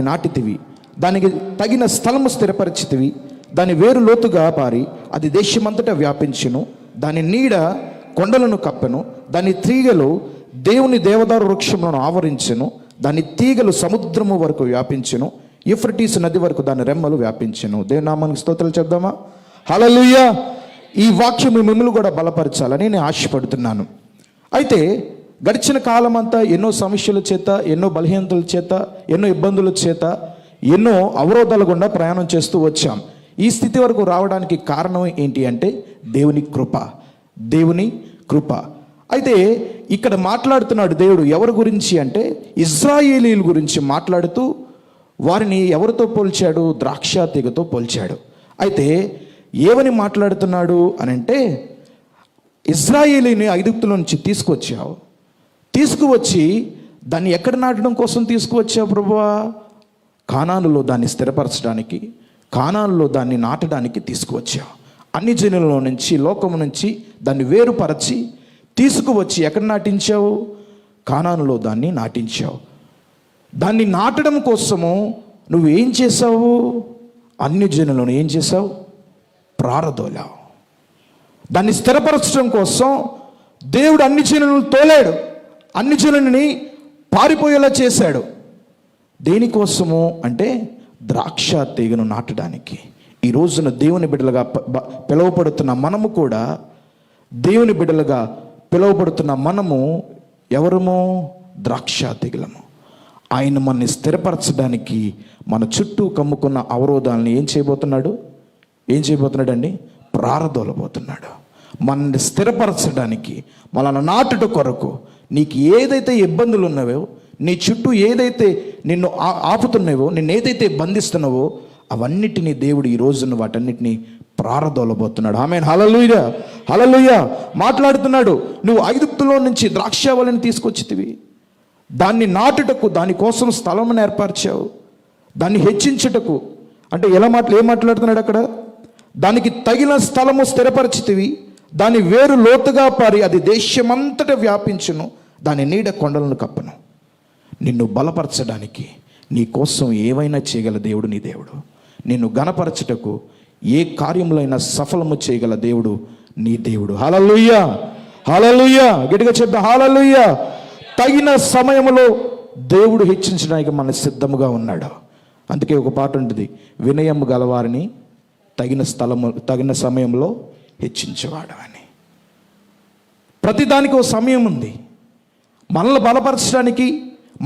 దాన్ని నాటితివి, దానికి తగిన స్థలము స్థిరపరిచితివి. దాని వేరు లోతుగా పారి అది దేశమంతటా వ్యాపించెను. దాని నీడ కొండలను కప్పెను. దాని తీగలు దేవుని దేవదారు వృక్షములను ఆవరించెను. దాని తీగలు సముద్రము వరకు వ్యాపించెను. యూఫ్రటీసు నది వరకు దాని రెమ్మలు వ్యాపించెను. దేవుని నామానికి స్తోత్రాలు చెప్దామా? హల్లెలూయా. ఈ వాక్యం మిమ్మల్ని కూడా బలపరచాలని నేను ఆశపడుతున్నాను. అయితే గడిచిన కాలం అంతా ఎన్నో సమస్యల చేత, ఎన్నో బలహీనతల చేత, ఎన్నో ఇబ్బందుల చేత, ఎన్నో అవరోధాల గుండా ప్రయాణం చేస్తూ వచ్చాం. ఈ స్థితి వరకు రావడానికి కారణం ఏంటి అంటే దేవుని కృప, దేవుని కృప. అయితే ఇక్కడ మాట్లాడుతున్నాడు దేవుడు ఎవరి గురించి అంటే ఇశ్రాయేలీయుల గురించి మాట్లాడుతూ వారిని ఎవరితో పోల్చాడు? ద్రాక్ష తీగతో పోల్చాడు. అయితే ఏమని మాట్లాడుతున్నాడు అని అంటే, ఇశ్రాయేలీని ఐగుప్తులో నుంచి తీసుకువచ్చి దాన్ని ఎక్కడ నాటడం కోసం తీసుకువచ్చావు ప్రభువా? కానానులో దాన్ని స్థిరపరచడానికి, కానానులో దాన్ని నాటడానికి తీసుకువచ్చావు. అన్ని జనుల నుంచి, లోకము నుంచి దాన్ని వేరుపరచి తీసుకువచ్చి ఎక్కడ నాటించావు? కానానులో దాన్ని నాటించావు. దాన్ని నాటడం కోసము నువ్వు ఏం చేసావు? అన్ని జనులను ఏం చేసావు? ప్రారదోలావు. దాన్ని స్థిరపరచడం కోసం దేవుడు అన్ని జనులను తోలాడు, అన్ని జనులని పారిపోయేలా చేశాడు. దేనికోసము అంటే ద్రాక్ష తీగను నాటడానికి. ఈ రోజున దేవుని బిడ్డలుగా పిలువబడుతున్న మనము కూడా, దేవుని బిడ్డలుగా పిలువబడుతున్న మనము ఎవరము? ద్రాక్ష తీగలము. ఆయన మనల్ని స్థిరపరచడానికి మన చుట్టూ కమ్ముకున్న అవరోధాలను ఏం చేయబోతున్నాడు అండి? ప్రారదోలబోతున్నాడు. మనల్ని స్థిరపరచడానికి, మనల్ని నాటుట కొరకు నీకు ఏదైతే ఇబ్బందులు ఉన్నావో, నీ చుట్టూ ఏదైతే నిన్ను ఆపుతున్నావో, నిన్ను ఏదైతే బంధిస్తున్నావో అవన్నిటినీ దేవుడు ఈ రోజున వాటన్నిటినీ ప్రారదోలబోతున్నాడు. ఆమేన్. హల్లెలూయా, హల్లెలూయా. మాట్లాడుతున్నాడు, నువ్వు ఐగుప్తులో నుంచి ద్రాక్షావళిని తీసుకొచ్చితివి, దాన్ని నాటుటకు దానికోసం స్థలమును ఏర్పరిచావు, దాన్ని హెచ్చించుటకు. అంటే ఏం మాట్లాడుతున్నాడు అక్కడ? దానికి తగిన స్థలము స్థిరపరిచితివి, దాని వేరు లోతుగా పారి అది దేశమంతటా వ్యాపించును, దాని నీడ కొండలను కప్పను. నిన్ను బలపరచడానికి, నీ కోసం ఏవైనా చేయగల దేవుడు నీ దేవుడు. నిన్ను గణపరచుటకు ఏ కార్యంలో అయినా సఫలము చేయగల దేవుడు నీ దేవుడు. హల్లెలూయా, హల్లెలూయా. గట్టిగా చెప్దాం, హల్లెలూయా. తగిన సమయంలో దేవుడు హెచ్చించడానికి మన సిద్ధముగా ఉన్నాడు. అందుకే ఒక పాట ఉంటుంది, వినయము గలవారిని తగిన సమయంలో హెచ్చించేవాడు అని. ప్రతిదానికి ఒక సమయం ఉంది. మనల్ని బలపరచడానికి,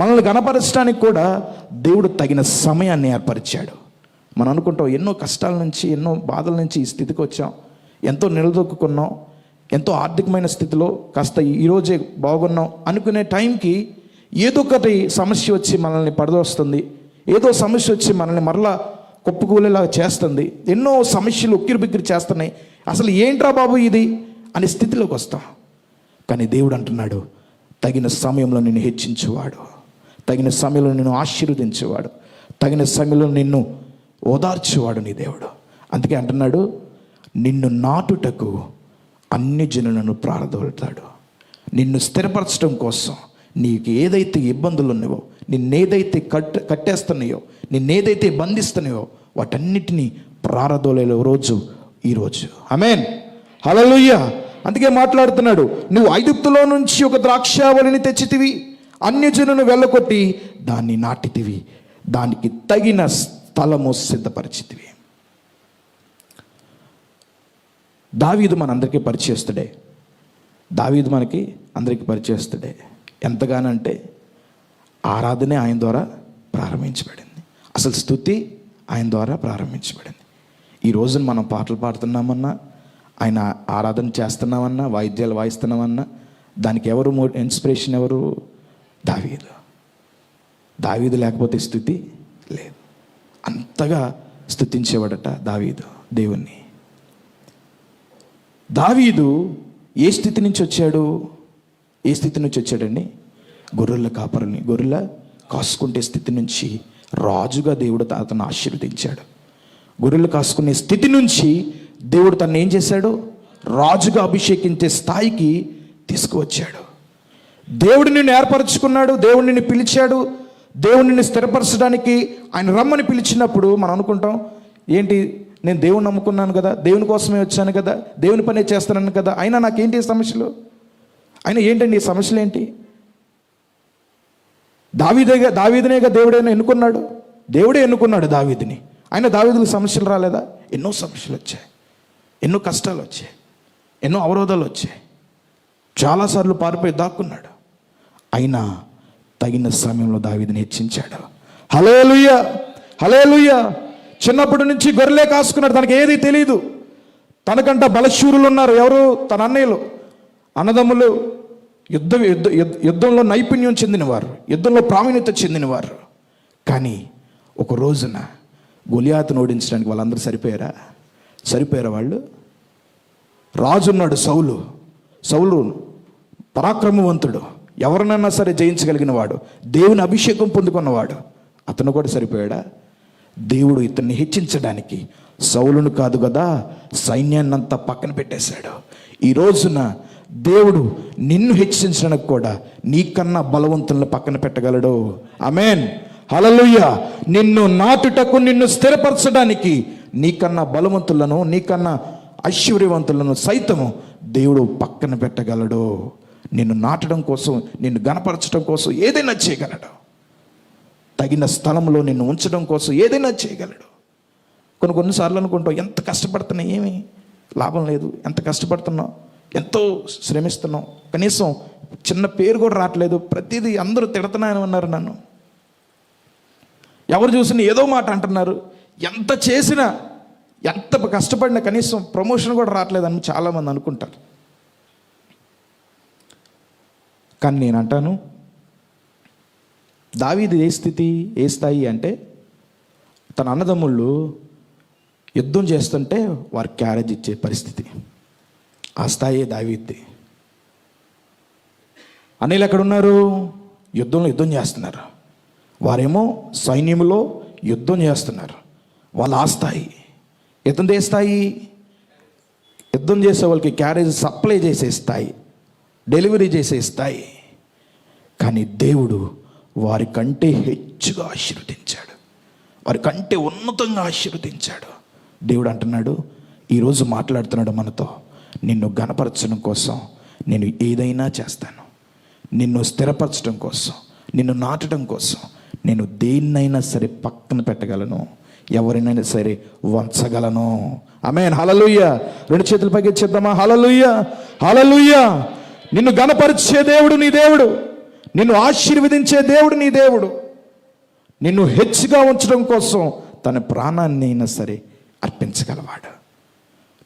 మనల్ని గణపరచడానికి కూడా దేవుడు తగిన సమయాన్ని ఏర్పరిచాడు. మనం అనుకుంటాం ఎన్నో కష్టాల నుంచి, ఎన్నో బాధల నుంచి ఈ స్థితికి వచ్చాం, ఎంతో నిలదొక్కున్నాం, ఎంతో ఆర్థికమైన స్థితిలో కాస్త ఈరోజే బాగున్నాం అనుకునే టైంకి ఏదో ఒకటి సమస్య వచ్చి మనల్ని పడదోస్తుంది, ఏదో సమస్య వచ్చి మనల్ని మరలా కుప్పకూలేలా చేస్తుంది, ఎన్నో సమస్యలు ఉక్కిరిబిక్కిరి చేస్తున్నాయి. అసలు ఏంట్రా బాబు ఇది అనే స్థితిలోకి వస్తాం. కానీ దేవుడు అంటున్నాడు, తగిన సమయంలో నిన్ను హెచ్చించేవాడు, తగిన సమయంలో నిన్ను ఆశీర్వదించేవాడు, తగిన సమయంలో నిన్ను ఓదార్చేవాడు నీ దేవుడు. అందుకే అంటున్నాడు, నిన్ను నాటుటకు అన్ని జనులను ప్రారదోలుతాడు. నిన్ను స్థిరపరచడం కోసం నీకు ఏదైతే ఇబ్బందులు ఉన్నాయో, నిన్నేదైతే కట్టేస్తున్నాయో, నిన్నేదైతే బంధిస్తున్నాయో వాటన్నిటినీ ప్రారదోలే రోజు ఈరోజు. ఆమేన్, హల్లెలూయా. అందుకే మాట్లాడుతున్నాడు, నువ్వు ఐగుప్తులో నుంచి ఒక ద్రాక్షావళిని తెచ్చితివి, అన్య జనులను వెళ్ళకొట్టి దాన్ని నాటితివి, దానికి తగిన స్థలము సిద్ధపరిచితివి. దావీదు మనందరికీ పరిచయస్తుడే. దావీదు మనకి అందరికీ పరిచయస్తుడే. ఎంతగానంటే ఆరాధనే ఆయన ద్వారా ప్రారంభించబడింది, అసలు స్తుతి ఆయన ద్వారా ప్రారంభించబడింది. ఈ రోజున మనం పాటలు పాడుతున్నామన్నా, ఆయన ఆరాధన చేస్తున్నామన్నా, వాయిద్యాలు వాయిస్తున్నామన్నా దానికి ఎవరు ఇన్స్పిరేషన్? ఎవరు? దావీదు. దావీదు లేకపోతే స్థుతి లేదు. అంతగా స్తుతించేవాడట దావీదు దేవుణ్ణి. దావీదు ఏ స్థితి నుంచి వచ్చాడు? ఏ స్థితి నుంచి వచ్చాడండి? గొర్రెల కాపరిని, గొర్రెల కాసుకుంటే స్థితి నుంచి రాజుగా దేవుడు అతను ఆశీర్వదించాడు. గొర్రెలు కాసుకునే స్థితి నుంచి దేవుడు తను ఏం చేశాడు? రాజుగా అభిషేకించే స్థాయికి తీసుకువచ్చాడు. దేవుడు నిన్ను ఏర్పరచుకున్నాడు, దేవుడు నిన్ను పిలిచాడు, దేవునిని స్థిరపరచడానికి ఆయన రమ్మని పిలిచినప్పుడు మనం అనుకుంటాం, ఏంటి నేను దేవుని నమ్ముకున్నాను కదా, దేవుని కోసమే వచ్చాను కదా, దేవుని పనే చేస్తున్నాను కదా, అయినా నాకేంటి సమస్యలు, అయినా ఏంటండి ఈ సమస్యలు ఏంటి? దావీదునేగా దేవుడైనా ఎన్నుకున్నాడు, దేవుడే ఎన్నుకున్నాడు దావీదుని. అయినా దావీదులకు సమస్యలు రాలేదా? ఎన్నో సమస్యలు వచ్చాయి, ఎన్నో కష్టాలు వచ్చాయి, ఎన్నో అవరోధాలు వచ్చాయి, చాలాసార్లు పారిపోయి దాక్కున్నాడు. అయినా తగిన సమయంలో దావీదుని హెచ్చించాడు. హల్లెలూయా, హల్లెలూయా. చిన్నప్పటి నుంచి గొర్రెలే కాసుకున్నాడు, తనకి ఏది తెలియదు. తనకంట బలశూరులు ఉన్నారు, ఎవరు? తన అన్నయ్యలు, అన్నదమ్ములు, యుద్ధంలో నైపుణ్యం చెందినవారు, యుద్ధంలో ప్రావీణ్యత చెందినవారు. కానీ ఒక రోజున గొలియాతును ఓడించడానికి వాళ్ళందరూ సరిపోయారా వాళ్ళు? రాజున్నాడు సౌలు పరాక్రమవంతుడు, ఎవరినైనా సరే జయించగలిగిన వాడు, దేవుని అభిషేకం పొందుకున్నవాడు. అతను కూడా సరిపోయాడా? దేవుడు ఇతన్ని హెచ్చించడానికి సౌలును కాదు కదా, సైన్యాన్నంతా పక్కన పెట్టేశాడు. ఈ రోజున దేవుడు నిన్ను హెచ్చించడానికి కూడా నీకన్నా బలవంతులను పక్కన పెట్టగలడు. ఆమేన్, హల్లెలూయా. నిన్ను నాటుటకు, నిన్ను స్థిరపరచడానికి నీకన్నా బలవంతులను, నీకన్నా ఐశ్వర్యవంతులను సైతము దేవుడు పక్కన పెట్టగలడు. నిన్ను నాటడం కోసం, నిన్ను గణపరచడం కోసం ఏదైనా చేయగలడు. తగిన స్థలంలో నిన్ను ఉంచడం కోసం ఏదైనా చేయగలడు. కొన్నిసార్లు అనుకుంటావు, ఎంత కష్టపడుతున్నా ఏమీ లాభం లేదు, ఎంత కష్టపడుతున్నావు, ఎంతో శ్రమిస్తున్నాం, కనీసం చిన్న పేరు కూడా రావట్లేదు, ప్రతిదీ అందరూ తిడుతున్నాయని అన్నారు నన్ను, ఎవరు చూసినా ఏదో మాట అంటున్నారు, ఎంత చేసినా ఎంత కష్టపడినా కనీసం ప్రమోషన్ కూడా రావట్లేదని చాలామంది అనుకుంటారు. కానీ నేను అంటాను, దావీదు ఏ స్థాయి అంటే, తన అన్నదమ్ముళ్ళు యుద్ధం చేస్తుంటే వారు క్యారేజ్ ఇచ్చే పరిస్థితి, ఆ స్థాయి దావీదుది. అన్నయ్యలు ఎక్కడున్నారు? యుద్ధం చేస్తున్నారు, వారేమో సైన్యంలో యుద్ధం చేస్తున్నారు, వాళ్ళు ఆ స్థాయి. ఇతనిది ఏ స్థాయి? యుద్ధం చేసే వాళ్ళకి క్యారేజ్ సప్లై చేసే స్థాయి, డెలివరీ చేసే స్థాయి. కానీ దేవుడు వారి కంటే హెచ్చుగా ఆశీర్వదించాడు, వారి కంటే ఉన్నతంగా ఆశీర్వదించాడు. దేవుడు అంటున్నాడు, ఈరోజు మాట్లాడుతున్నాడు మనతో, నిన్ను గణపరచడం కోసం నేను ఏదైనా చేస్తాను, నిన్ను స్థిరపరచడం కోసం, నిన్ను నాటడం కోసం నేను దేన్నైనా సరే పక్కన పెట్టగలను, ఎవరినైనా సరే వంచగలను. ఆమేన్, హల్లెలూయా. రెండు చేతులు పైకెత్తేద్దామా? హల్లెలూయా, హల్లెలూయా. నిన్ను గణపరిచే దేవుడు నీ దేవుడు, నిన్ను ఆశీర్వదించే దేవుడు నీ దేవుడు, నిన్ను హెచ్చుగా ఉంచడం కోసం తన ప్రాణాన్ని అయినా సరే అర్పించగలవాడు,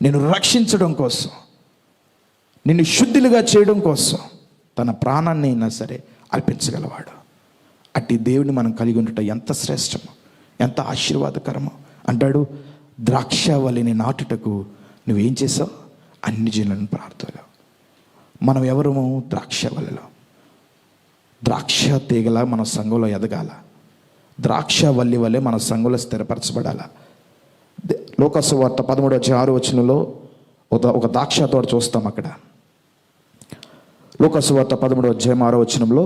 నిన్ను రక్షించడం కోసం, నిన్ను శుద్ధిలుగా చేయడం కోసం తన ప్రాణాన్ని అయినా సరే అర్పించగలవాడు. అట్టి దేవుని మనం కలిగి ఉండటం ఎంత శ్రేష్టమో, ఎంత ఆశీర్వాదకరమో. అంటాడు, ద్రాక్షావల్లిని నాటుటకు నువ్వేం చేసావు? అన్ని జనులను ప్రార్థనలో. మనం ఎవరము? ద్రాక్షావల్లిలో, ద్రాక్ష తీగల మన సంఘంలో ఎదగాల, ద్రాక్షవల్లి వల్లే మన సంఘంలో స్థిరపరచబడాల. లోకాసు వార్త 13:6 ఒక ద్రాక్ష తోట చూస్తాం. అక్కడ లోకాసు వార్త 13:6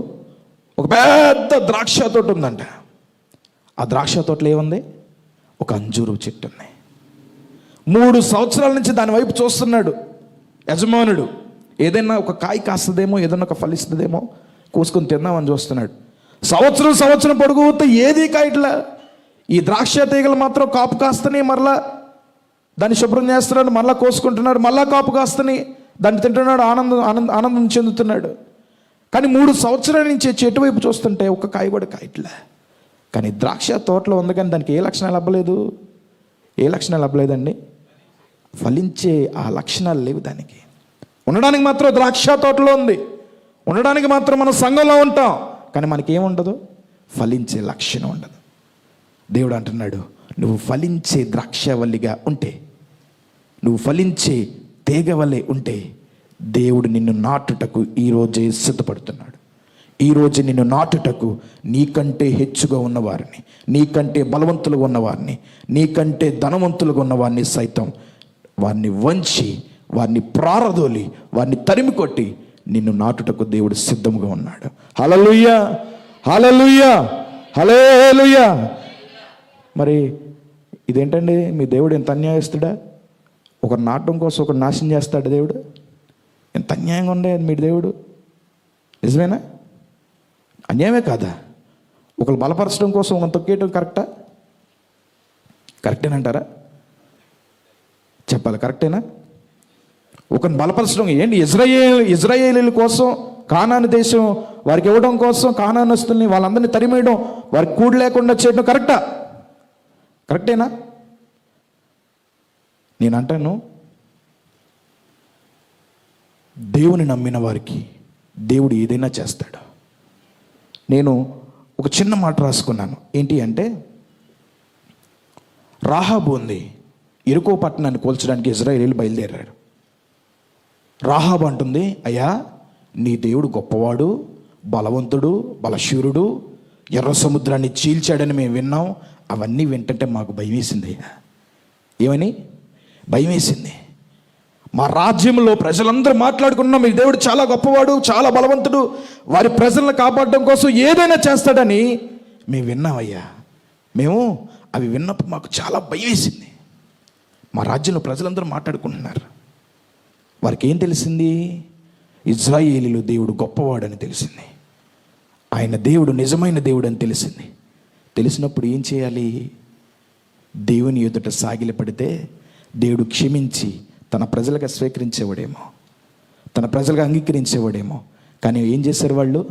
ఒక పెద్ద ద్రాక్ష తోట ఉందంట. ఆ ద్రాక్ష తోటలో ఏముంది? ఒక అంజూరు చెట్టు ఉంది. 3 సంవత్సరాల నుంచి దాని వైపు చూస్తున్నాడు యజమానుడు. ఏదైనా ఒక కాయ కాస్తుందేమో, ఏదైనా ఒక ఫలిస్తుందేమో కోసుకొని తిందామని చూస్తున్నాడు. సంవత్సరం పొడుగుతో ఏది కాయట్లా. ఈ ద్రాక్ష తీగలు మాత్రం కాపు కాస్తని, మరలా దాన్ని శుభ్రం చేస్తున్నాడు, మళ్ళీ కోసుకుంటున్నాడు, మళ్ళా కాపు కాస్తని దాన్ని తింటున్నాడు, ఆనందం చెందుతున్నాడు. కానీ 3 సంవత్సరాల నుంచి చెట్టు వైపు చూస్తుంటే ఒక్క కాయ కూడా కాయట్లే. కానీ ద్రాక్ష తోటలో ఉంది, కానీ దానికి ఏ లక్షణాలు అవ్వలేదు. ఏ లక్షణాలు అవ్వలేదండి? ఫలించే ఆ లక్షణాలు లేవు దానికి. ఉండడానికి మాత్రం ద్రాక్ష తోటలో ఉంది, ఉండడానికి మాత్రం మనం సంఘంలో ఉంటాం, కానీ మనకేముండదు? ఫలించే లక్షణం ఉండదు. దేవుడు అంటున్నాడు, నువ్వు ఫలించే ద్రాక్షవల్లిగా ఉంటే, నువ్వు ఫలించే తీగవలే ఉంటే, దేవుడు నిన్ను నాటుటకు ఈరోజే సిద్ధపడుతున్నాడు. ఈరోజు నిన్ను నాటుటకు నీకంటే హెచ్చుగా ఉన్నవారిని, నీకంటే బలవంతులుగా ఉన్నవారిని, నీకంటే ధనవంతులుగా ఉన్నవారిని సైతం వారిని వంచి, వారిని ప్రారదోలి, వారిని తరిమి కొట్టి నిన్ను నాటుటకు దేవుడు సిద్ధంగా ఉన్నాడు. హల్లెలూయా, హల్లెలూయా, హల్లెలూయా. మరి ఇదేంటండి, మీ దేవుడు ఎంత అన్యాయస్తుడా? ఒకరు నాటం కోసం ఒకరు నాశనం చేస్తాడు దేవుడు? ఎంత అన్యాయంగా ఉండే మీ దేవుడు. నిజమేనా? అన్యాయమే కాదా? ఒకరు బలపరచడం కోసం ఒకరు తొక్కేయటం కరెక్టేనంటారా? చెప్పాలి, కరెక్టేనా? ఒకరిని బలపరచడం ఏంటి? ఇజ్రాయేలీల కోసం కానాను దేశం వారికి ఇవ్వడం కోసం కానానస్తుల్ని వాళ్ళందరినీ తరిమేయడం, వారికి కూడు లేకుండా చేయడం కరెక్టేనా? నేను అంటాను, దేవుని నమ్మిన వారికి దేవుడు ఏదైనా చేస్తాడు. నేను ఒక చిన్న మాట రాసుకున్నాను. ఏంటి అంటే, రాహాబు ఉంది, యెరికో పట్టణాన్ని కూల్చడానికి ఇజ్రాయేలీలు బయలుదేరారు. రాహాబు అంటుంది, అయ్యా నీ దేవుడు గొప్పవాడు, బలవంతుడు, బలశూరుడు, ఎర్ర సముద్రాన్ని చీల్చాడని మేము విన్నాం. అవన్నీ వింటుంటే మాకు భయం వేసింది అయ్యా. ఏమని? భయం వేసింది. మా రాజ్యంలో ప్రజలందరూ మాట్లాడుకున్నాం, మీ దేవుడు చాలా గొప్పవాడు, చాలా బలవంతుడు, వారి ప్రజలను కాపాడడం కోసం ఏదైనా చేస్తాడని మేము విన్నామయ్యా. మేము అవి విన్నప్పుడు మాకు చాలా భయం వేసింది. మా రాజ్యంలో ప్రజలందరూ మాట్లాడుకుంటున్నారు. వారికి ఏం తెలిసింది? ఇజ్రాయేలీలు దేవుడు గొప్పవాడని తెలిసింది. ఆయన దేవుడు నిజమైన దేవుడు అని తెలిసింది. తెలిసినప్పుడు ఏం చేయాలి? దేవుని ఎదుట సాగిలపడితే దేవుడు క్షమించి తన ప్రజలుగా స్వీకరించేవాడేమో, తన ప్రజలుగా అంగీకరించేవాడేమో. కానీ ఏం చేశారు వాళ్ళు?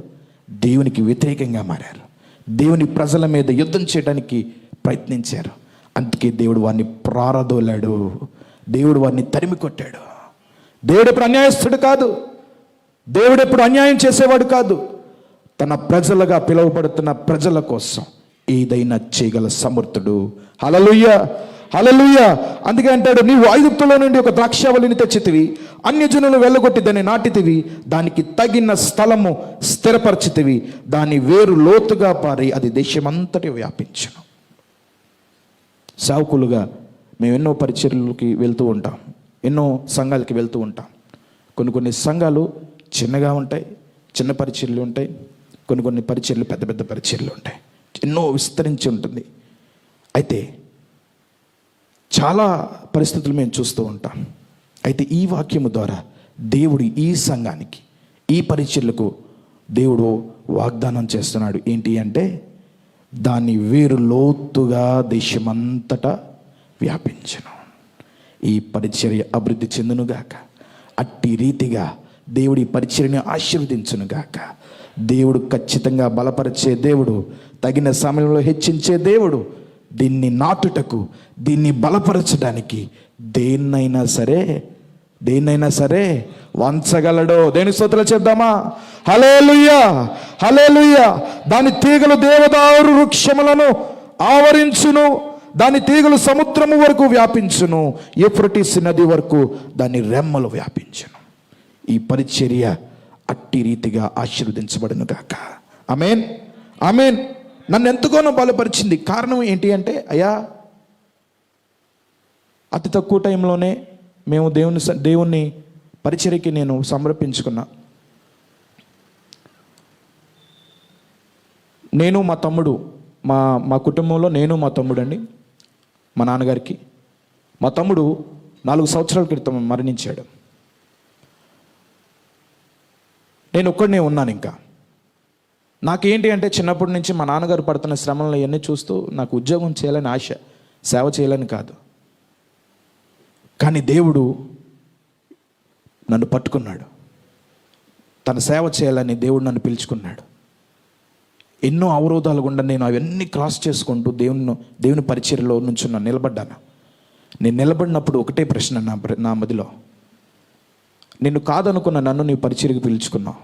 దేవునికి వ్యతిరేకంగా మారారు. దేవుని ప్రజల మీద యుద్ధం చేయడానికి ప్రయత్నించారు. అందుకే దేవుడు వారిని ప్రారదోలాడు, దేవుడు వారిని తరిమి కొట్టాడు. దేవుడు ఎప్పుడు అన్యాయస్తుడు కాదు, దేవుడు ఎప్పుడు అన్యాయం చేసేవాడు కాదు. తన ప్రజలుగా పిలువబడుతున్న ప్రజల కోసం ఏదైనా చేయగల సమర్థుడు. హల్లెలూయా, హల్లెలూయా. అందుకే అంటాడు, నీవు ఐగుప్తులో నుండి ఒక ద్రాక్షావళిని తెచ్చితివి, అన్యజనులు వెళ్ళగొట్టి దాన్ని నాటితివి, దానికి తగిన స్థలము స్థిరపరచితివి, దాని వేరు లోతుగా పారి అది దేశమంతటి వ్యాపించను. సేవకులుగా మేము ఎన్నో పరిచర్యలకి వెళ్తూ ఉంటాం, ఎన్నో సంఘాలకి వెళ్తూ ఉంటాం. కొన్ని సంఘాలు చిన్నగా ఉంటాయి, చిన్న పరిచర్యలు ఉంటాయి. కొన్ని పరిచర్యలు పెద్ద పెద్ద పరిచర్యలు ఉంటాయి, ఎన్నో విస్తరించి ఉంటుంది. అయితే చాలా పరిస్థితులు మేము చూస్తూ ఉంటాం. అయితే ఈ వాక్యము ద్వారా దేవుడు ఈ సంఘానికి, ఈ పరిచర్యలకు దేవుడు వాగ్దానం చేస్తున్నాడు. ఏంటి అంటే, దాని వేరు లోతుగా దేశమంతటా వ్యాపించను. ఈ పరిచర్య అభివృద్ధి చెందునుగాక. అట్టి రీతిగా దేవుడి పరిచర్యని ఆశీర్వదించునుగాక. దేవుడు ఖచ్చితంగా బలపరిచే దేవుడు, తగిన సమయంలో హెచ్చించే దేవుడు. దీన్ని నాటుటకు, దీన్ని బలపరచడానికి దేన్నైనా సరే వంచగలడు. దేని స్తోత్రాలు చెప్దామా? హల్లెలూయా, హల్లెలూయా. దాని తీగలు దేవదారు వృక్షములను ఆవరించును, దాని తీగలు సముద్రము వరకు వ్యాపించును, యూఫ్రటీస్ నది వరకు దాని రెమ్మలు వ్యాపించును. ఈ పరిచర్య అట్టి రీతిగా ఆశీర్వదించబడును గాక. ఆమేన్, ఆమేన్. నన్ను ఎంతగానో బలపరిచింది. కారణం ఏంటి అంటే, అయ్యా అతి తక్కువ టైంలోనే మేము దేవుణ్ణి పరిచర్యకి నేను సమర్పించుకున్నా. నేను మా తమ్ముడు, మా కుటుంబంలో నేను మా తమ్ముడు అండి, మా నాన్నగారికి. మా తమ్ముడు 4 సంవత్సరాల క్రితం మరణించాడు. నేను ఒక్కడనే ఉన్నాను. ఇంకా నాకేంటి అంటే, చిన్నప్పటి నుంచి మా నాన్నగారు పడుతున్న శ్రమలను అవన్నీ చూస్తూ నాకు ఉద్యోగం చేయాలని ఆశ, సేవ చేయాలని కాదు. కానీ దేవుడు నన్ను పట్టుకున్నాడు, తన సేవ చేయాలని దేవుడు నన్ను పిలుచుకున్నాడు. ఎన్నో అవరోధాలు గుండా నేను అవన్నీ క్రాస్ చేసుకుంటూ దేవుని పరిచర్యలో నుంచి నిలబడ్డాను. నేను నిలబడినప్పుడు ఒకటే ప్రశ్న నా మదిలో, నిన్ను కాదనుకున్న నన్ను నీ పరిచర్యకు పిలుచుకున్నావు.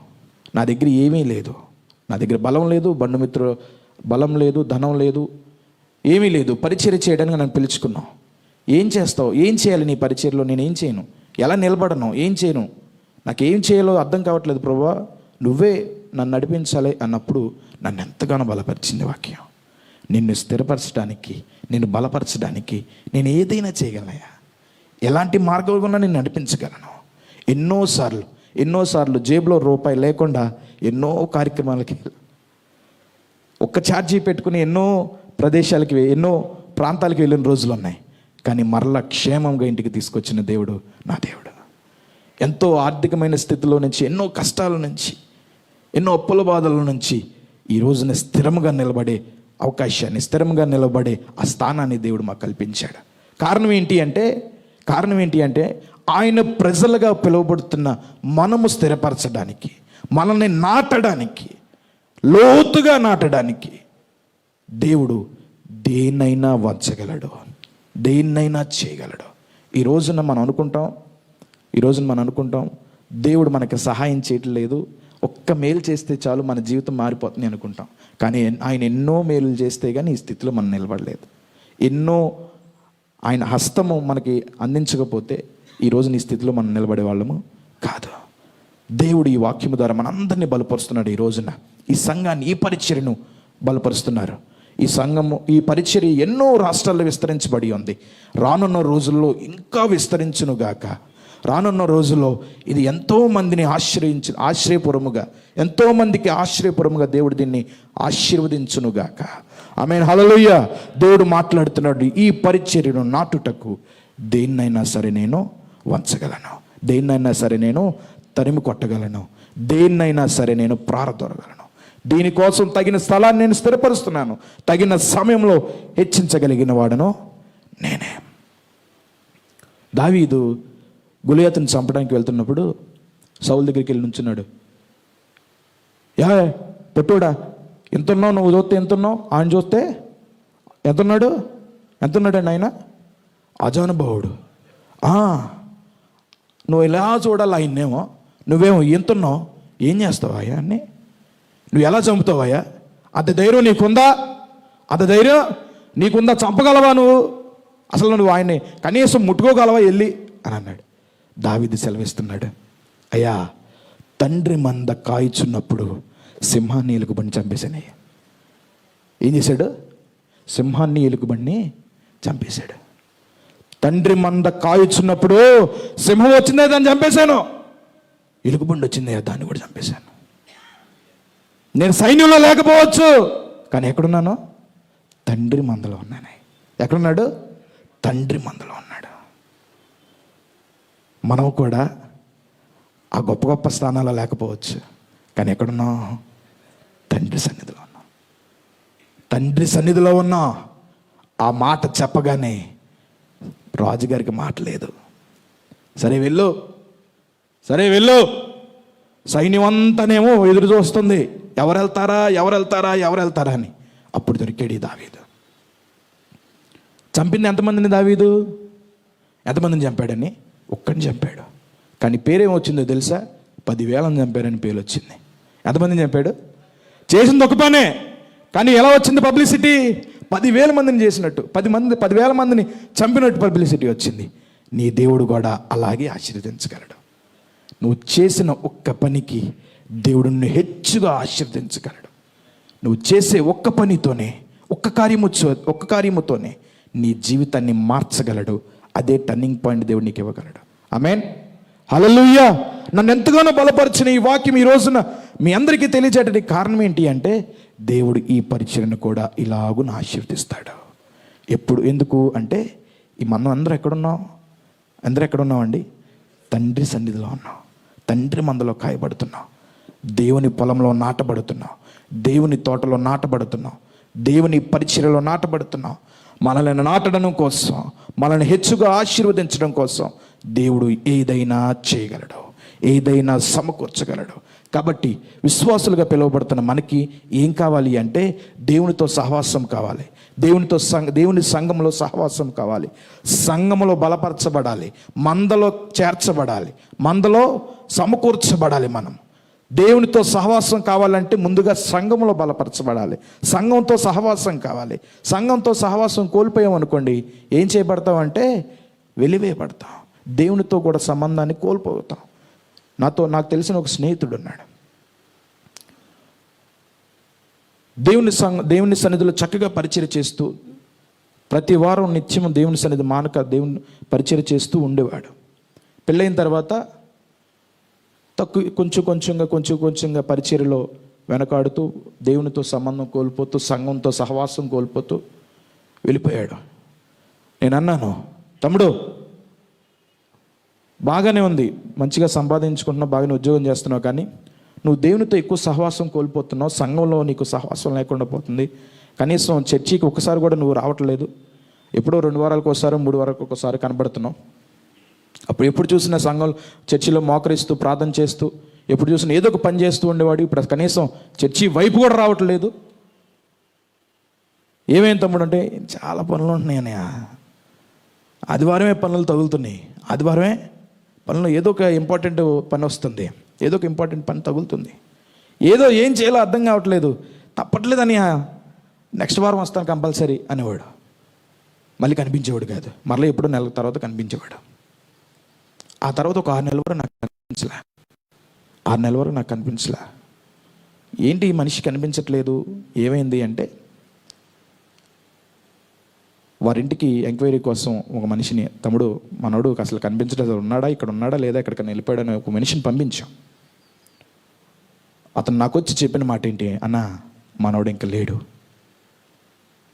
నా దగ్గర ఏమీ లేదు, నా దగ్గర బలం లేదు, బంధుమిత్రుల బలం లేదు, ధనం లేదు, ఏమీ లేదు. పరిచర్య చేయడానికి నన్ను పిలుచుకున్నావు. ఏం చేస్తావు? ఏం చేయాలి నీ పరిచర్యలో? నేను ఏం చేయను, ఎలా నిలబడను, ఏం చేయను, నాకేం చేయాలో అర్థం కావట్లేదు ప్రభువా, నువ్వే నన్ను నడిపించాలి అన్నప్పుడు నన్ను ఎంతగానో బలపరిచింది వాక్యం. నిన్ను స్థిరపరచడానికి, నిన్ను బలపరచడానికి నేను ఏదైనా చేయగలనయ్యా. ఎలాంటి మార్గం కూడా నేను నడిపించగలను. ఎన్నోసార్లు జేబులో రూపాయి లేకుండా ఎన్నో కార్యక్రమాలకి, ఒక్క ఛార్జీ పెట్టుకుని ఎన్నో ప్రదేశాలకి ఎన్నో ప్రాంతాలకు వెళ్ళిన రోజులు ఉన్నాయి. కానీ మరలా క్షేమంగా ఇంటికి తీసుకొచ్చిన దేవుడు నా దేవుడు. ఎంతో ఆర్థికమైన స్థితిలో నుంచి, ఎన్నో కష్టాల నుంచి, ఎన్నో అప్పుల బాధల నుంచి ఈ రోజున స్థిరంగా నిలబడే అవకాశాన్ని, స్థిరంగా నిలబడే ఆ స్థానాన్ని దేవుడు మాకు కల్పించాడు. కారణం ఏంటి అంటే ఆయన ప్రజలుగా పిలువబడుతున్న మనము స్థిరపరచడానికి, మనల్ని నాటడానికి, లోతుగా నాటడానికి దేవుడు దేన్నైనా వంచగలడు, దేన్నైనా చేయగలడు. ఈ రోజున మనం అనుకుంటాం దేవుడు మనకి సహాయం చేయట్లేదు, ఒక్క మేలు చేస్తే చాలు మన జీవితం మారిపోతుంది అనుకుంటాం. కానీ ఆయన ఎన్నో మేలు చేస్తే కానీ ఈ స్థితిలో మనం నిలబడలేదు. ఆయన హస్తము మనకి అందించకపోతే ఈ రోజు ఈ స్థితిలో మనం నిలబడే వాళ్ళము కాదు. దేవుడు ఈ వాక్యము ద్వారా మనందరినీ బలపరుస్తున్నాడు. ఈ రోజున ఈ సంఘాన్ని, ఈ పరిచర్యను బలపరుస్తున్నారు. ఈ పరిచర్య ఎన్నో రాష్ట్రాల్లో విస్తరించబడి ఉంది. రానున్న రోజుల్లో ఇంకా విస్తరించునుగాక. రానున్న రోజుల్లో ఇది ఎంతోమందిని ఎంతోమందికి ఆశ్రయపురముగా దేవుడు దీన్ని ఆశీర్వదించునుగాక. ఆమేన్, హల్లెలూయా. దేవుడు మాట్లాడుతున్నాడు, ఈ పరిచర్యను నాటుటకు దేన్నైనా సరే నేను వంచగలను, దేన్నైనా సరే నేను తరిమి కొట్టగలను, దేన్నైనా సరే నేను ప్రారదొరగలను. దీనికోసం తగిన స్థలాన్ని నేను స్థిరపరుస్తున్నాను, తగిన సమయంలో హెచ్చించగలిగిన వాడను నేనే. దావీదు గొలియాతుని చంపడానికి వెళ్తున్నప్పుడు సౌలు దగ్గరికి వెళ్ళి నుంచున్నాడు. పొట్టోడా, ఎంతున్నావు? నువ్వు చూస్తే ఎంతున్నావు, ఆయన చూస్తే ఎంతున్నాడండి ఆయన? అజానుభావుడు. నువ్వు ఇలా చూడాలి ఆయన్నేమో, నువ్వేమో ఎంతున్నావు, ఏం చేస్తావు అయ్యా అన్నీ? నువ్వు ఎలా చంపుతావయ్యా? అంత ధైర్యం నీకుందా? చంపగలవా నువ్వు? అసలు నువ్వు ఆయన్ని కనీసం ముట్టుకోగలవా వెళ్ళి అని అన్నాడు. దావీదు సెలవిస్తున్నాడు, అయ్యా, తండ్రి మంద కాయిచున్నప్పుడు సింహాన్ని ఎలుగుబండి చంపేశానయ్యా. ఏం చేశాడు? సింహాన్ని ఎలుగుబండిని చంపేశాడు. తండ్రి మంద కాయిచున్నప్పుడు సింహం వచ్చిందే, దాన్ని చంపేశాను. ఎలుగుబండి వచ్చిందే, దాన్ని కూడా చంపేశాను. నేను సైన్యంలో లేకపోవచ్చు, కానీ ఎక్కడున్నాను? తండ్రి మందలో ఉన్నాను. ఎక్కడున్నాడు? తండ్రి మందలో ఉన్నాడు. మనం కూడా ఆ గొప్ప గొప్ప స్థానాల్లో లేకపోవచ్చు, కానీ ఎక్కడున్నాం? తండ్రి సన్నిధిలో ఉన్నాం. తండ్రి సన్నిధిలో ఉన్నాం. ఆ మాట చెప్పగానే రాజుగారికి మాట లేదు. సరే వెళ్ళు. సైన్యం అంతానేమో ఎదురు చూస్తుంది, ఎవరు వెళ్తారా అని. అప్పుడు దొరికాడు ఈ దావీదు. చంపింది ఎంతమందిని దావీదు? ఎంతమందిని చంపాడని? ఒక్కడిని చంపాడు. కానీ పేరేమొచ్చిందో తెలుసా? 10,000 చంపారని పేరు వచ్చింది. ఎంతమందిని చంపాడు? చేసింది ఒక పనే, కానీ ఎలా వచ్చింది పబ్లిసిటీ? 10,000 మందిని చేసినట్టు, 10,000 మందిని చంపినట్టు పబ్లిసిటీ వచ్చింది. నీ దేవుడు కూడా అలాగే ఆశీర్వదించగలడు. నువ్వు చేసిన ఒక్క పనికి దేవుడు నిన్ను హెచ్చుగా ఆశీర్వదించగలడు. నువ్వు చేసే ఒక్క పనితోనే, ఒక్క కార్యముతోనే నీ జీవితాన్ని మార్చగలడు. అదే టర్నింగ్ పాయింట్ దేవుడు నీకు ఇవ్వగలడు. ఆమేన్, హల్లెలూయా. నన్ను ఎంతగానో బలపరిచిన ఈ వాక్యం ఈ రోజున మీ అందరికీ తెలియజేయడానికి కారణం ఏంటి అంటే, దేవుడు ఈ పరిచర్యను కూడా ఇలాగున ఆశీర్వదిస్తాడు. ఎందుకు అంటే, మనం అందరూ ఎక్కడున్నామండి? తండ్రి సన్నిధిలో ఉన్నాం. తండ్రి మందలో కాయబడుతున్నాం. దేవుని పొలంలో నాటబడుతున్నాం. దేవుని తోటలో నాటబడుతున్నాం. దేవుని పరిచర్యలో నాటబడుతున్నాం. మనల్ని నాటడం కోసం, మనల్ని హెచ్చుగా ఆశీర్వదించడం కోసం దేవుడు ఏదైనా చేయగలడు, ఏదైనా సమకూర్చగలడు. కాబట్టి విశ్వాసులుగా పిలువబడుతున్న మనకి ఏం కావాలి అంటే, దేవునితో సహవాసం కావాలి, దేవుని సంఘంలో సహవాసం కావాలి, సంఘములో బలపరచబడాలి, మందలో చేర్చబడాలి, మందలో సమకూర్చబడాలి. మనం దేవునితో సహవాసం కావాలంటే ముందుగా సంఘంలో బలపరచబడాలి, సంఘంతో సహవాసం కావాలి. సంఘంతో సహవాసం కోల్పోయామనుకోండి, ఏం చేయబడతామంటే వెలివేయబడతాం, దేవునితో కూడా సంబంధాన్ని కోల్పోతాం. నాకు తెలిసిన ఒక స్నేహితుడు ఉన్నాడు. దేవుని సన్నిధిలో చక్కగా పరిచర్య చేస్తూ, ప్రతి వారం నిత్యం దేవుని సన్నిధి మానక దేవుని పరిచర్య చేస్తూ ఉండేవాడు. పెళ్ళైన తర్వాత కొంచెం కొంచెంగా పరిచర్యలో వెనకాడుతూ, దేవునితో సంబంధం కోల్పోతూ, సంఘంతో సహవాసం కోల్పోతూ వెళ్ళిపోయాడు. నేను అన్నాను, తమ్ముడు బాగానే ఉంది, మంచిగా సంపాదించుకుంటున్నావు, బాగానే ఉద్యోగం చేస్తున్నావు, కానీ నువ్వు దేవునితో ఎక్కువ సహవాసం కోల్పోతున్నావు, సంఘంలో నీకు సహవాసం లేకుండా పోతుంది. కనీసం చర్చికి ఒకసారి కూడా నువ్వు రావట్లేదు, ఎప్పుడో 2 వారాలకు ఒకసారి 3 వారాలకు ఒకసారి కనబడుతున్నావు. అప్పుడు ఎప్పుడు చూసినా సంఘం చర్చిలో మోకరిస్తూ ప్రార్థన చేస్తూ, ఎప్పుడు చూసినా ఏదో ఒక పని చేస్తూ ఉండేవాడు. ఇప్పుడు కనీసం చర్చి వైపు కూడా రావట్లేదు. ఏమేం తమ్ముడు అంటే, చాలా పనులు ఉంటున్నాయి అన్నయ్య, ఆదివారమే పనులు తగులుతున్నాయి, ఆదివారమే పనులు, ఏదో ఒక ఇంపార్టెంట్ పని వస్తుంది, ఏదో ఒక ఇంపార్టెంట్ పని తగులుతుంది, ఏదో ఏం చేయాలో అర్థం కావట్లేదు, తప్పట్లేదు అన్నయ్య, నెక్స్ట్ వారం వస్తాను కంపల్సరీ అనేవాడు. మళ్ళీ కనిపించేవాడు కాదు, మళ్ళీ ఎప్పుడో నెల తర్వాత కనిపించేవాడు. ఆ తర్వాత ఒక 6 నెలల వరకు నాకు కనిపించలే, 6 నెలల వరకు నాకు కనిపించలే. ఏంటి ఈ మనిషి కనిపించట్లేదు, ఏమైంది అంటే, వారింటికి ఎంక్వైరీ కోసం ఒక మనిషిని, తమ్ముడు మనోడు అసలు కనిపించలేదు, ఉన్నాడా, ఇక్కడ ఉన్నాడా లేదా, ఎక్కడికైనా వెళ్ళిపోయాడని ఒక మనిషిని పంపించాం. అతను నాకు వచ్చి చెప్పిన మాట ఏంటి, అన్న మనోడు ఇంకా లేడు,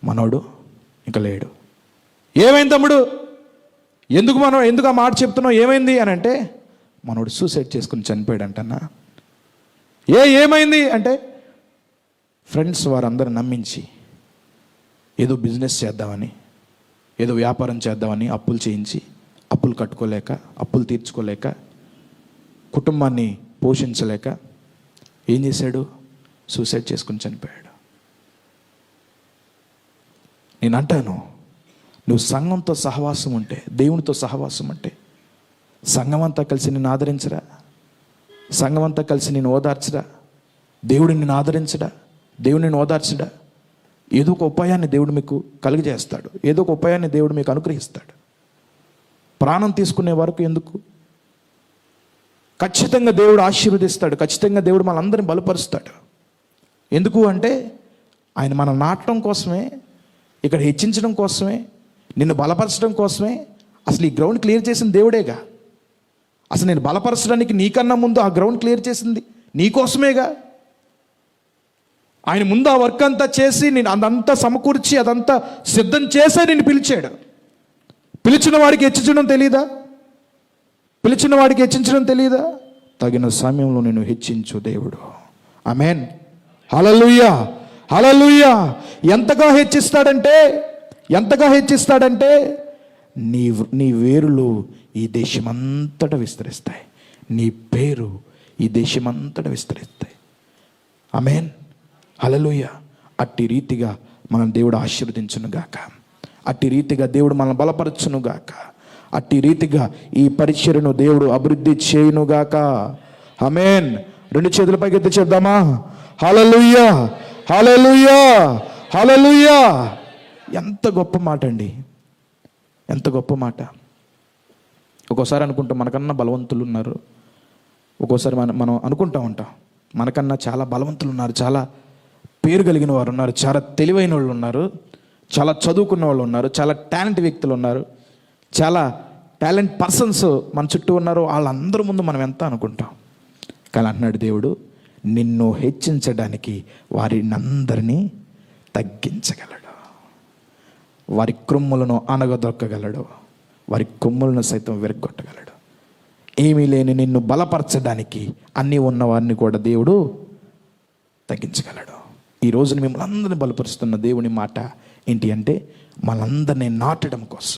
మనోడు ఇంకా లేడు. ఏమైంది తమ్ముడు, ఎందుకు ఆ మాట చెప్తున్నావు, ఏమైంది అని అంటే, మనోడు సూసైడ్ చేసుకుని చనిపోయాడంటన్నా. ఏమైంది అంటే, ఫ్రెండ్స్ వారందరూ నమ్మించి ఏదో బిజినెస్ చేద్దామని, ఏదో వ్యాపారం చేద్దామని అప్పులు చేయించి, అప్పులు కట్టుకోలేక, అప్పులు తీర్చుకోలేక, కుటుంబాన్ని పోషించలేక ఏం చేశాడు, సూసైడ్ చేసుకుని చనిపోయాడు. నేను అంటాను, నువ్వు సంఘంతో సహవాసం ఉంటే, దేవునితో సహవాసం ఉంటే, సంఘం అంతా కలిసి నిన్ను ఆదరించరా, సంఘం అంతా కలిసి నిన్ను ఓదార్చరా, దేవుడిని నిన్ను ఆదరించడా, దేవుడిని ఓదార్చడా, ఏదో ఒక ఉపాయాన్ని దేవుడు మీకు కలుగజేస్తాడు, ఏదో ఒక ఉపాయాన్ని దేవుడు మీకు అనుగ్రహిస్తాడు. ప్రాణం తీసుకునే వరకు ఎందుకు, ఖచ్చితంగా దేవుడు ఆశీర్వదిస్తాడు, ఖచ్చితంగా దేవుడు మనందరినీ బలపరుస్తాడు. ఎందుకు అంటే, ఆయన మనం నాటడం కోసమే, ఇక్కడ హెచ్చించడం కోసమే, నిన్ను బలపరచడం కోసమే అసలు ఈ గ్రౌండ్ క్లియర్ చేసిన దేవుడేగా. అసలు నేను బలపరచడానికి నీకన్నా ముందు ఆ గ్రౌండ్ క్లియర్ చేసింది నీకోసమేగా. ఆయన ముందు ఆ వర్క్ అంతా చేసి, నేను అదంతా సమకూర్చి, అదంతా సిద్ధం చేసే నిన్ను పిలిచాడు. పిలిచిన వాడికి హెచ్చించడం తెలియదా, పిలిచిన వాడికి హెచ్చించడం తెలియదా, తగిన సమయంలో నేను హెచ్చించు దేవుడు. ఆమేన్, హల్లెలూయా, హల్లెలూయా. ఎంతగా హెచ్చిస్తాడంటే నీ వేరులు ఈ దేశమంతటా విస్తరిస్తాయి, నీ పేరు ఈ దేశమంతటా విస్తరిస్తాయి. ఆమేన్, హల్లెలూయా. అట్టి రీతిగా మనం దేవుడు ఆశీర్వదించునుగాక, అట్టి రీతిగా దేవుడు మనం బలపరచునుగాక, అట్టి రీతిగా ఈ పరిచర్యను దేవుడు అభివృద్ధి చేయునుగాక. ఆమేన్. 2 చేతుల పైకి ఎత్తి చెప్దామా, హల్లెలూయా, హల్లెలూయా, హల్లెలూయా. ఎంత గొప్ప మాట అండి, ఎంత గొప్ప మాట. ఒక్కోసారి అనుకుంటాం మనకన్నా బలవంతులు ఉన్నారు, ఒక్కోసారి మనం అనుకుంటా ఉంటాం మనకన్నా చాలా బలవంతులు ఉన్నారు, చాలా పేరు కలిగిన వారు ఉన్నారు, చాలా తెలివైన వాళ్ళు ఉన్నారు, చాలా చదువుకున్న వాళ్ళు ఉన్నారు, చాలా టాలెంట్ వ్యక్తులు ఉన్నారు, చాలా టాలెంట్ పర్సన్స్ మన చుట్టూ ఉన్నారు. వాళ్ళందరి ముందు మనం ఎంత అనుకుంటాం. కానీ అంటున్నాడు దేవుడు, నిన్ను హెచ్చించడానికి వారినందరినీ తగ్గించగలడు, వారి క్రొమ్ములను అనగదొక్కగలడు, వారి కొమ్ములను సైతం విరగొట్టగలడు. ఏమీ లేని నిన్ను బలపరచడానికి అన్నీ ఉన్న వారిని కూడా దేవుడు తగ్గించగలడు. ఈ రోజున మిమ్మల్ని అందరినీ బలపరుస్తున్న దేవుని మాట ఏంటి అంటే, మనందరినీ నాటడం కోసం,